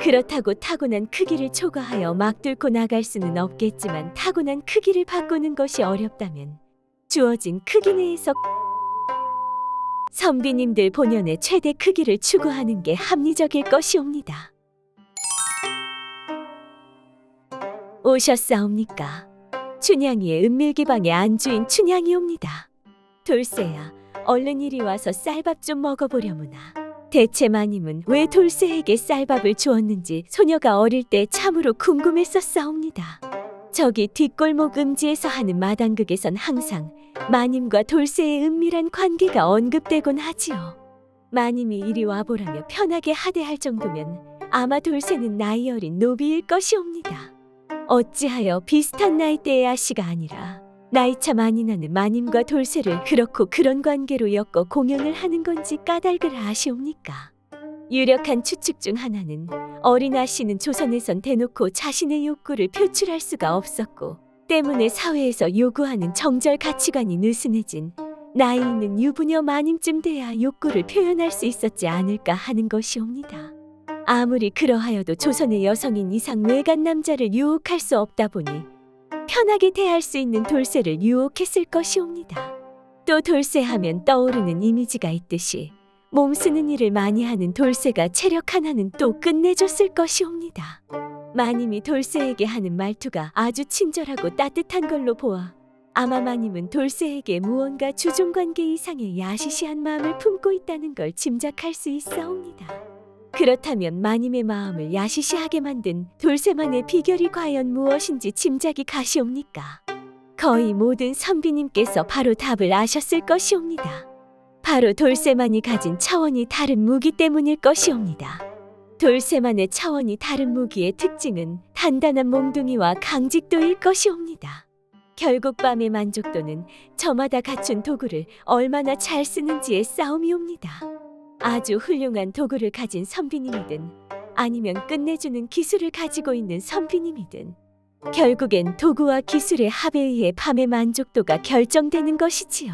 그렇다고 타고난 크기를 초과하여 막 뚫고 나갈 수는 없겠지만 타고난 크기를 바꾸는 것이 어렵다면 주어진 크기 내에서 선비님들 본연의 최대 크기를 추구하는 게 합리적일 것이옵니다. 오셨사옵니까? 춘향이의 은밀기방의 안주인 춘향이옵니다. 돌쇠야, 얼른 이리 와서 쌀밥 좀 먹어보려무나. 대체 마님은 왜 돌쇠에게 쌀밥을 주었는지 소녀가 어릴 때 참으로 궁금했었사옵니다. 저기 뒷골목 음지에서 하는 마당극에선 항상 마님과 돌쇠의 은밀한 관계가 언급되곤 하지요. 마님이 이리 와보라며 편하게 하대할 정도면 아마 돌쇠는 나이 어린 노비일 것이옵니다. 어찌하여 비슷한 나이대의 아씨가 아니라 나이차 많이 나는 마님과 돌쇠를 그렇고 그런 관계로 엮어 공연을 하는 건지 까닭을 아시옵니까? 유력한 추측 중 하나는 어린 아씨는 조선에선 대놓고 자신의 욕구를 표출할 수가 없었고 때문에 사회에서 요구하는 정절 가치관이 느슨해진 나이 있는 유부녀 마님쯤 돼야 욕구를 표현할 수 있었지 않을까 하는 것이옵니다. 아무리 그러하여도 조선의 여성인 이상 외간 남자를 유혹할 수 없다 보니 편하게 대할 수 있는 돌쇠를 유혹했을 것이옵니다. 또 돌쇠하면 떠오르는 이미지가 있듯이 몸 쓰는 일을 많이 하는 돌쇠가 체력 하나는 또 끝내줬을 것이옵니다. 마님이 돌쇠에게 하는 말투가 아주 친절하고 따뜻한 걸로 보아 아마 마님은 돌쇠에게 무언가 주종관계 이상의 야시시한 마음을 품고 있다는 걸 짐작할 수 있사옵니다. 그렇다면 마님의 마음을 야시시하게 만든 돌쇠만의 비결이 과연 무엇인지 짐작이 가시옵니까? 거의 모든 선비님께서 바로 답을 아셨을 것이옵니다. 바로 돌쇠만이 가진 차원이 다른 무기 때문일 것이옵니다. 돌쇠만의 차원이 다른 무기의 특징은 단단한 몽둥이와 강직도일 것이옵니다. 결국 밤의 만족도는 저마다 갖춘 도구를 얼마나 잘 쓰는지의 싸움이옵니다. 아주 훌륭한 도구를 가진 선비님이든 아니면 끝내주는 기술을 가지고 있는 선비님이든 결국엔 도구와 기술의 합에 의해 밤의 만족도가 결정되는 것이지요.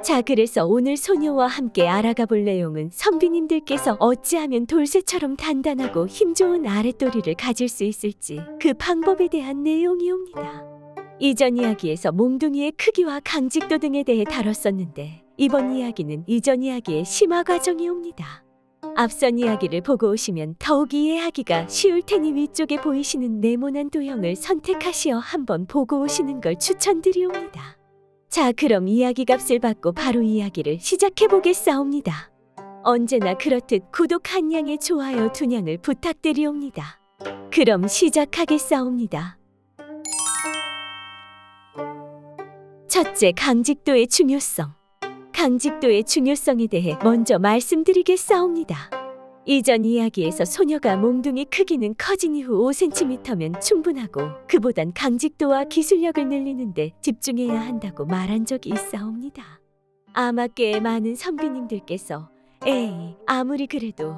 자, 그래서 오늘 소녀와 함께 알아가 볼 내용은 선비님들께서 어찌하면 돌쇠처럼 단단하고 힘 좋은 아랫도리를 가질 수 있을지 그 방법에 대한 내용이옵니다. 이전 이야기에서 몽둥이의 크기와 강직도 등에 대해 다뤘었는데 이번 이야기는 이전 이야기의 심화 과정이옵니다. 앞선 이야기를 보고 오시면 더욱 이해하기가 쉬울 테니 위쪽에 보이시는 네모난 도형을 선택하시어 한번 보고 오시는 걸 추천드리옵니다. 자, 그럼 이야기 값을 받고 바로 이야기를 시작해 보겠사옵니다. 언제나 그렇듯 구독 한 냥에 좋아요 두 냥을 부탁드리옵니다. 그럼 시작하겠사옵니다. 첫째, 강직도의 중요성. 강직도의 중요성에 대해 먼저 말씀드리겠사옵니다. 이전 이야기에서 소녀가 몽둥이 크기는 커진 이후 5cm면 충분하고 그보단 강직도와 기술력을 늘리는데 집중해야 한다고 말한 적이 있사옵니다. 아마 꽤 많은 선비님들께서 에이, 아무리 그래도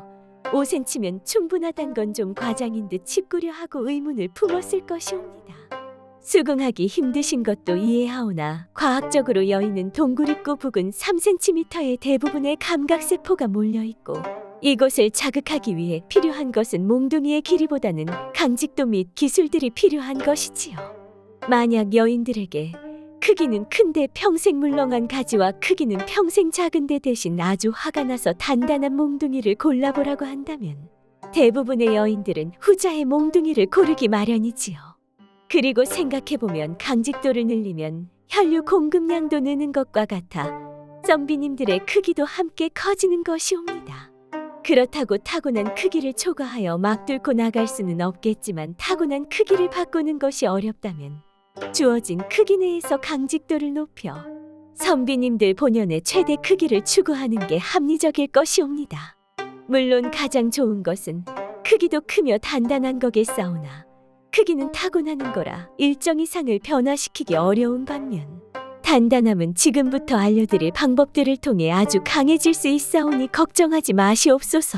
5cm면 충분하단 건 좀 과장인 듯 싶구려 하고 의문을 품었을 것이옵니다. 수긍하기 힘드신 것도 이해하오나 과학적으로 여인은 동굴입구 부근 3cm의 대부분의 감각세포가 몰려있고 이곳을 자극하기 위해 필요한 것은 몽둥이의 길이보다는 강직도 및 기술들이 필요한 것이지요. 만약 여인들에게 크기는 큰데 평생 물렁한 가지와 크기는 평생 작은데 대신 아주 화가 나서 단단한 몽둥이를 골라보라고 한다면 대부분의 여인들은 후자의 몽둥이를 고르기 마련이지요. 그리고 생각해보면 강직도를 늘리면 혈류 공급량도 느는 것과 같아 선비님들의 크기도 함께 커지는 것이옵니다. 그렇다고 타고난 크기를 초과하여 막 뚫고 나갈 수는 없겠지만 타고난 크기를 바꾸는 것이 어렵다면 주어진 크기 내에서 강직도를 높여 선비님들 본연의 최대 크기를 추구하는 게 합리적일 것이옵니다. 물론 가장 좋은 것은 크기도 크며 단단한 거겠사오나 크기는 타고나는 거라 일정 이상을 변화시키기 어려운 반면 단단함은 지금부터 알려드릴 방법들을 통해 아주 강해질 수 있사오니 걱정하지 마시옵소서.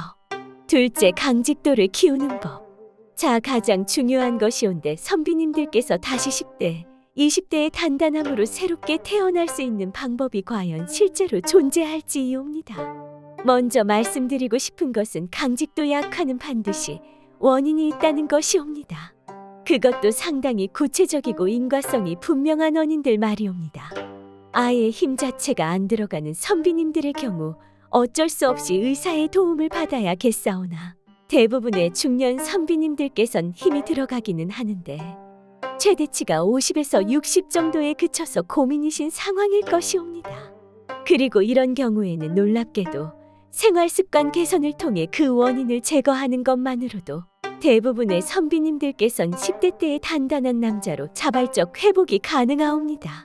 둘째, 강직도를 키우는 법. 자, 가장 중요한 것이온데 선비님들께서 다시 10대, 20대의 단단함으로 새롭게 태어날 수 있는 방법이 과연 실제로 존재할지이옵니다. 먼저 말씀드리고 싶은 것은 강직도 약화는 반드시 원인이 있다는 것이옵니다. 그것도 상당히 구체적이고 인과성이 분명한 원인들 말이옵니다. 아예 힘 자체가 안 들어가는 선비님들의 경우 어쩔 수 없이 의사의 도움을 받아야겠사오나 대부분의 중년 선비님들께선 힘이 들어가기는 하는데 최대치가 50에서 60 정도에 그쳐서 고민이신 상황일 것이옵니다. 그리고 이런 경우에는 놀랍게도 생활습관 개선을 통해 그 원인을 제거하는 것만으로도 대부분의 선비님들께선 10대 때의 단단한 남자로 자발적 회복이 가능하옵니다.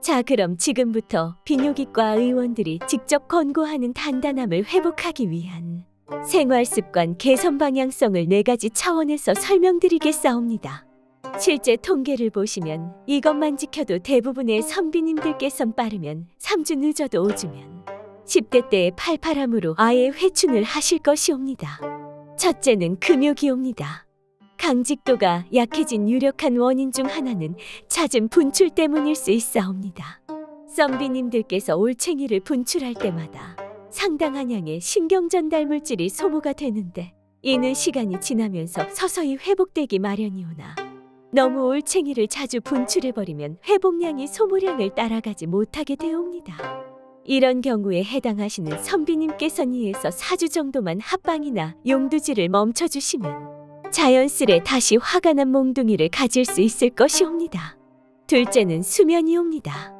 자, 그럼 지금부터 비뇨기과 의원들이 직접 권고하는 단단함을 회복하기 위한 생활습관 개선 방향성을 4가지 차원에서 설명드리겠사옵니다. 실제 통계를 보시면 이것만 지켜도 대부분의 선비님들께선 빠르면 3주 늦어도 5주면 10대 때의 팔팔함으로 아예 회춘을 하실 것이옵니다. 첫째는 금욕이옵니다. 강직도가 약해진 유력한 원인 중 하나는 잦은 분출 때문일 수 있사옵니다. 선비님들께서 올챙이를 분출할 때마다 상당한 양의 신경전달 물질이 소모가 되는데 이는 시간이 지나면서 서서히 회복되기 마련이오나 너무 올챙이를 자주 분출해버리면 회복량이 소모량을 따라가지 못하게 되옵니다. 이런 경우에 해당하시는 선비님께서는 2에서 4주 정도만 합방이나 용두질을 멈춰주시면 자연스레 다시 화가 난 몽둥이를 가질 수 있을 것이옵니다. 둘째는 수면이옵니다.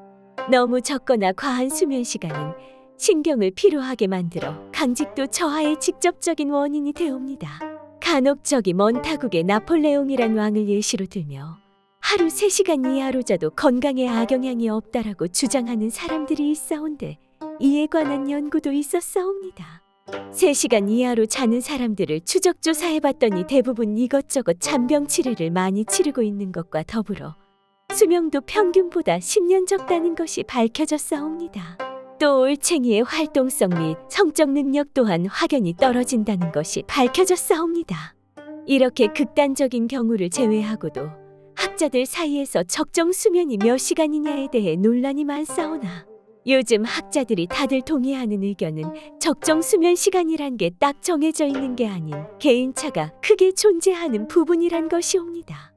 너무 적거나 과한 수면 시간은 신경을 피로하게 만들어 강직도 저하의 직접적인 원인이 되옵니다. 간혹 저기 먼 타국의 나폴레옹이란 왕을 예시로 들며 하루 3시간 이하로 자도 건강에 악영향이 없다라고 주장하는 사람들이 있사온데 이에 관한 연구도 있었사옵니다. 3시간 이하로 자는 사람들을 추적 조사해봤더니 대부분 이것저것 잔병 치레를 많이 치르고 있는 것과 더불어 수명도 평균보다 10년 적다는 것이 밝혀졌사옵니다. 또 올챙이의 활동성 및 성적 능력 또한 확연히 떨어진다는 것이 밝혀졌사옵니다. 이렇게 극단적인 경우를 제외하고도 학자들 사이에서 적정 수면이 몇 시간이냐에 대해 논란이 많사오나 요즘 학자들이 다들 동의하는 의견은 적정 수면 시간이란 게 딱 정해져 있는 게 아닌 개인차가 크게 존재하는 부분이란 것이옵니다.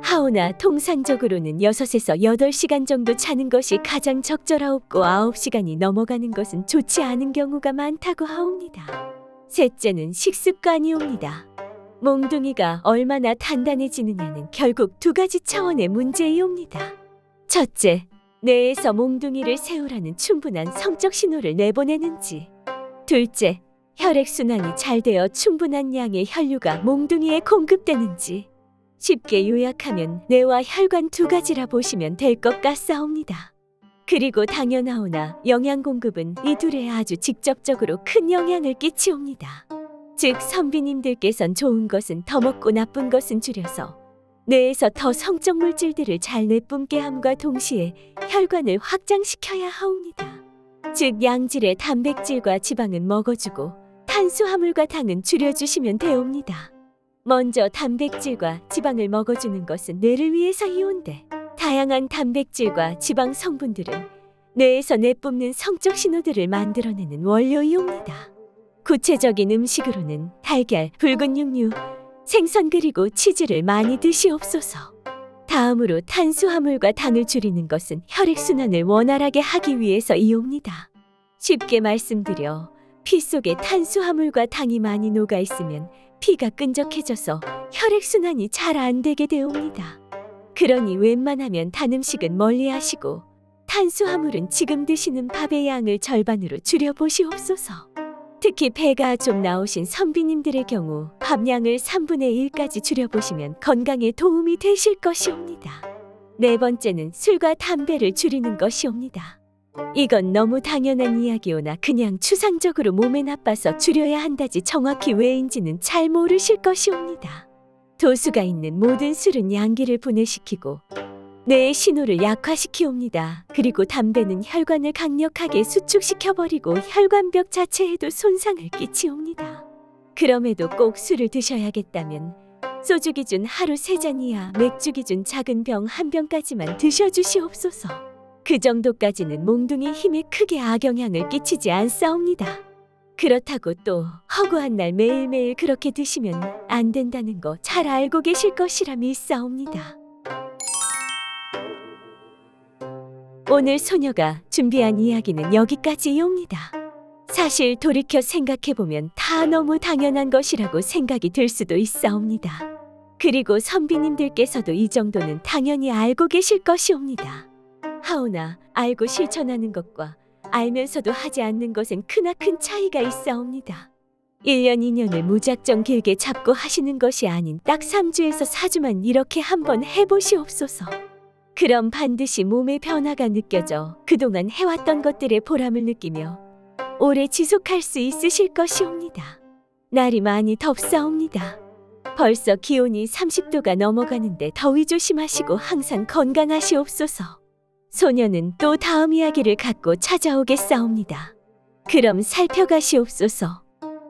하오나 통상적으로는 6에서 8시간 정도 자는 것이 가장 적절하옵고 9시간이 넘어가는 것은 좋지 않은 경우가 많다고 하옵니다. 셋째는 식습관이옵니다. 몽둥이가 얼마나 단단해지느냐는 결국 2가지 차원의 문제이옵니다. 첫째, 뇌에서 몽둥이를 세우라는 충분한 성적 신호를 내보내는지. 둘째, 혈액순환이 잘 되어 충분한 양의 혈류가 몽둥이에 공급되는지. 쉽게 요약하면 뇌와 혈관 2가지라 보시면 될 것 같사옵니다. 그리고 당연하오나 영양 공급은 이 둘에 아주 직접적으로 큰 영향을 끼치옵니다. 즉 선비님들께선 좋은 것은 더 먹고 나쁜 것은 줄여서 뇌에서 더 성적 물질들을 잘 내뿜게 함과 동시에 혈관을 확장시켜야 하옵니다. 즉 양질의 단백질과 지방은 먹어주고 탄수화물과 당은 줄여주시면 되옵니다. 먼저 단백질과 지방을 먹어주는 것은 뇌를 위해서이온데 다양한 단백질과 지방 성분들은 뇌에서 내뿜는 성적 신호들을 만들어내는 원료이옵니다. 구체적인 음식으로는 달걀, 붉은 육류, 생선 그리고 치즈를 많이 드시옵소서. 다음으로 탄수화물과 당을 줄이는 것은 혈액순환을 원활하게 하기 위해서이옵니다. 쉽게 말씀드려 피 속에 탄수화물과 당이 많이 녹아있으면 피가 끈적해져서 혈액순환이 잘 안 되게 되옵니다. 그러니 웬만하면 단 음식은 멀리 하시고 탄수화물은 지금 드시는 밥의 양을 절반으로 줄여보시옵소서. 특히 배가 좀 나오신 선비님들의 경우 밥량을 3분의 1까지 줄여보시면 건강에 도움이 되실 것이옵니다. 네 번째는 술과 담배를 줄이는 것이옵니다. 이건 너무 당연한 이야기오나 그냥 추상적으로 몸에 나빠서 줄여야 한다지 정확히 왜인지는 잘 모르실 것이옵니다. 도수가 있는 모든 술은 양기를 분해시키고 뇌의 신호를 약화시키옵니다. 그리고 담배는 혈관을 강력하게 수축시켜버리고 혈관벽 자체에도 손상을 끼치옵니다. 그럼에도 꼭 술을 드셔야겠다면 소주 기준 하루 3잔 이하, 맥주 기준 작은 병 1병까지만 드셔주시옵소서. 그 정도까지는 몽둥이 힘에 크게 악영향을 끼치지 않사옵니다. 그렇다고 또 허구한 날 매일매일 그렇게 드시면 안 된다는 거 잘 알고 계실 것이라 믿사옵니다. 오늘 소녀가 준비한 이야기는 여기까지이옵니다. 사실 돌이켜 생각해보면 다 너무 당연한 것이라고 생각이 들 수도 있사옵니다. 그리고 선비님들께서도 이 정도는 당연히 알고 계실 것이옵니다. 하오나 알고 실천하는 것과 알면서도 하지 않는 것엔 크나큰 차이가 있사옵니다. 1년 2년을 무작정 길게 잡고 하시는 것이 아닌 딱 3주에서 4주만 이렇게 한번 해보시옵소서. 그럼 반드시 몸의 변화가 느껴져 그동안 해왔던 것들의 보람을 느끼며 오래 지속할 수 있으실 것이옵니다. 날이 많이 덥사옵니다. 벌써 기온이 30도가 넘어가는데 더위 조심하시고 항상 건강하시옵소서. 소녀는 또 다음 이야기를 갖고 찾아오겠사옵니다. 그럼 살펴가시옵소서.